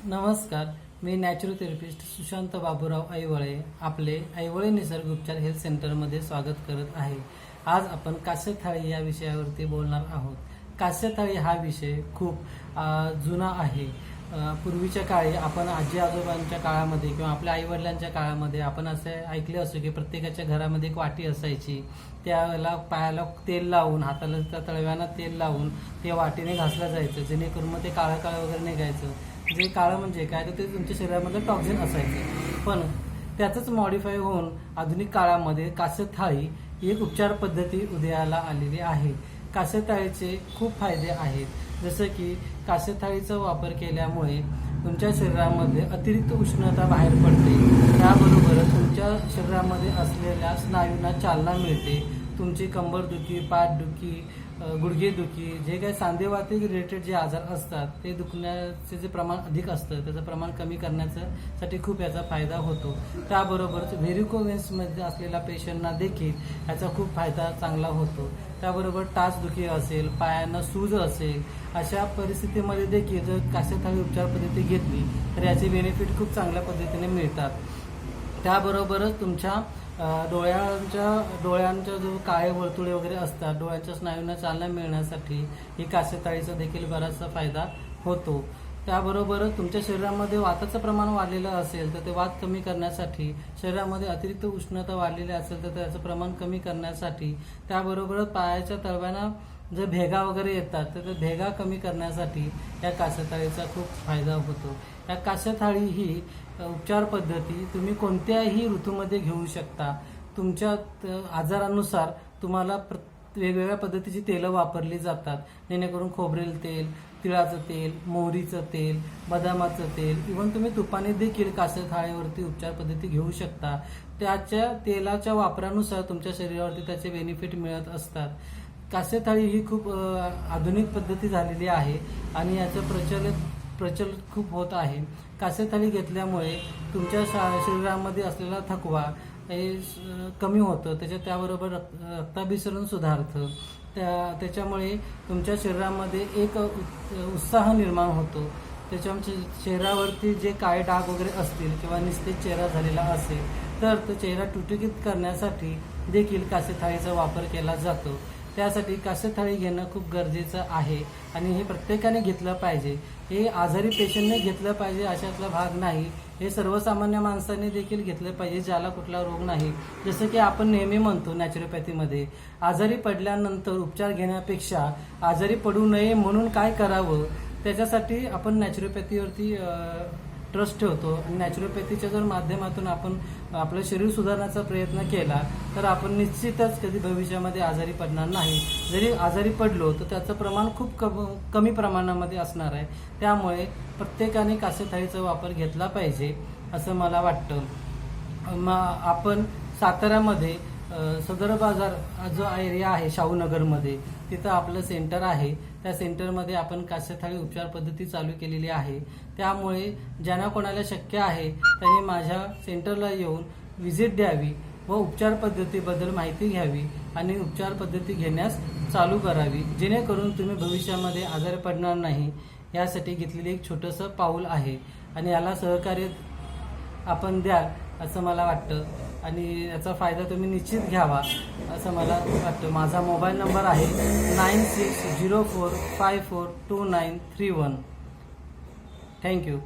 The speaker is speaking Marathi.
नमस्कार, मी नॅचरोथेरपिस्ट सुशांत बाबूराव ऐवळे आपले ऐवळे निसर्ग उपचार हेल्थ सेंटरमध्ये स्वागत करत आहे। आज आपण कास्य थाळी या विषयावरती बोलणार आहोत। कास्य थाळी हा विषय खूप जुना आहे। पूर्वीच्या काळी आपण आजी आजोबांच्या काळामध्ये किंवा आपल्या आईवडिलांच्या काळामध्ये आपण असे ऐकले असो की प्रत्येकाच्या घरामध्ये एक वाटी असायची। त्याला पायाला तेल लावून, हाताला तळव्यांना तेल लावून ते वाटीने घासलं जायचं, जेणेकरून मग ते काळं काळं वगैरे निघायचं। जे काळं म्हणजे काय, तर ते तुमच्या शरीरामध्ये टॉक्झिन असायचे। पण त्याचंच मॉडिफाय होऊन आधुनिक काळामध्ये कास्य थाळी ही एक उपचार पद्धती उदयाला आलेली आहे। कास्य थाळीचे खूप फायदे आहेत, जसं की कास्य थाळीचा वापर केल्यामुळे तुमच्या शरीरामध्ये अतिरिक्त उष्णता बाहेर पडते। त्याबरोबरच तुमच्या शरीरामध्ये असलेल्या स्नायूंना चालना मिळते। तुमची कंबरदुखी, पाठदुखी, गुडघेदुखी, जे काही सांधेवाती रिलेटेड जे आजार असतात ते दुखण्याचे जे प्रमाण अधिक असतं त्याचं प्रमाण कमी करण्यासाठी खूप याचा फायदा होतो। त्याबरोबरच व्हेरिकोव्हेन्समध्ये असलेल्या पेशंटना देखील याचा खूप फायदा चांगला होतो। त्याबरोबर टाचदुखी असेल, पायांना सूज असेल, अशा परिस्थितीमध्ये देखील जर कास्य थाळी उपचार पद्धती घेतली तर याचे बेनिफिट खूप चांगल्या पद्धतीने मिळतात। त्याबरोबरच तुमच्या डोळ्यांच्या जो काळे वर्तुळे वगैरे असतात, डोळ्यांच्या स्नायूंना चालना मिळण्यासाठी ही कास्य थाळीचा देखील बराचसा फायदा होतो। त्याबरोबरच तुमच्या शरीरामध्ये वाताचं प्रमाण वाढलेलं असेल तर ते वात कमी करण्यासाठी, शरीरामध्ये अतिरिक्त उष्णता वाढलेली असेल तर त्याचं प्रमाण कमी करण्यासाठी, त्याबरोबरच पायाच्या तळव्यांना जर भेगा वगैरे येतात तर त्या भेगा कमी करण्यासाठी या कास्य थाळीचा खूप फायदा होतो। या कास्य थाळी ही उपचार पद्धती तुम्ही कोणत्याही ऋतूमध्ये घेऊ शकता। तुमच्या आजारानुसार तुम्हाला वेगवेगळ्या पद्धतीची तेलं वापरली जातात, जेणेकरून खोबरेल तेल, तिळाचं तेल, मोहरीचं तेल, बदामाचं तेल, इव्हन तुम्ही तुपाने देखील कास्य थाळीवरती उपचार पद्धती घेऊ शकता। त्याच्या तेलाच्या वापरानुसार तुमच्या शरीरावरती त्याचे बेनिफिट मिळत असतात। कास्य थाळी ही खूप आधुनिक पद्धती झालेली आहे आणि याचं प्रचलित खूप होत आहे। कास्य थाळी घेतल्यामुळे तुमच्या शरीरामध्ये असलेला थकवा हे कमी होतं, त्याबरोबर रक्ताभिसरण सुधारतं। त्याच्यामुळे तुमच्या शरीरामध्ये एक उत्साह निर्माण होतो। त्याच्यामुळे चेहऱ्यावरती जे काळे डाग वगैरे असतील किंवा निस्तेज चेहरा झालेला असेल तर तो चेहरा टुटुकीत करण्यासाठी देखील कास्य थाळीचा वापर केला जातो। त्यासाठी कास्य थाळी घेणं खूप गरजेचं आहे आणि हे प्रत्येकाने घेतलं पाहिजे। हे आजारी पेशंटने घेतलं पाहिजे अशातला भाग नाही, हे सर्वसामान्य माणसाने देखील घेतलं पाहिजे ज्याला कुठला रोग नाही। जसं की आपण नेहमी म्हणतो नॅचरोपॅथीमध्ये, आजारी पडल्यानंतर उपचार घेण्यापेक्षा आजारी पडू नये म्हणून काय करावं, त्याच्यासाठी आपण नॅचरोपॅथीवरती ट्रस्ट ठेवतो आणि नॅचरोपॅथीच्या जर माध्यमातून आपण आपलं शरीर सुधारण्याचा प्रयत्न केला तर आपण निश्चितच कधी भविष्यामध्ये आजारी पडणार नाही। जरी आजारी पडलो तर त्याचं प्रमाण खूप कमी प्रमाणामध्ये असणार आहे। त्यामुळे प्रत्येकाने कास्य थाळीचा वापर घेतला पाहिजे असं मला वाटतं। आपण साताऱ्यामध्ये सदर बाजार जो एरिया आहे शाहूनगरमध्ये, तिथं आपलं सेंटर आहे। त्या सेंटरमध्ये आपण कास्य थाळी उपचार पद्धती चालू केलेली आहे। त्यामुळे ज्यांना कोणाला शक्य आहे त्यांनी माझ्या सेंटरला येऊन व्हिजिट द्यावी व उपचार पद्धतीबद्दल माहिती घ्यावी आणि उपचार पद्धती घेण्यास चालू करावी, जेणेकरून तुम्ही भविष्यामध्ये आजारी पडणार नाही। यासाठी घेतलेली एक छोटंसं पाऊल आहे आणि याला सहकार्य आपण द्याल असं मला वाटतं आणि याचा फायदा तुम्ही निश्चित घ्यावा असं मला वाटतं। माझा मोबाईल नंबर आहे 9604542931। थँक्यू।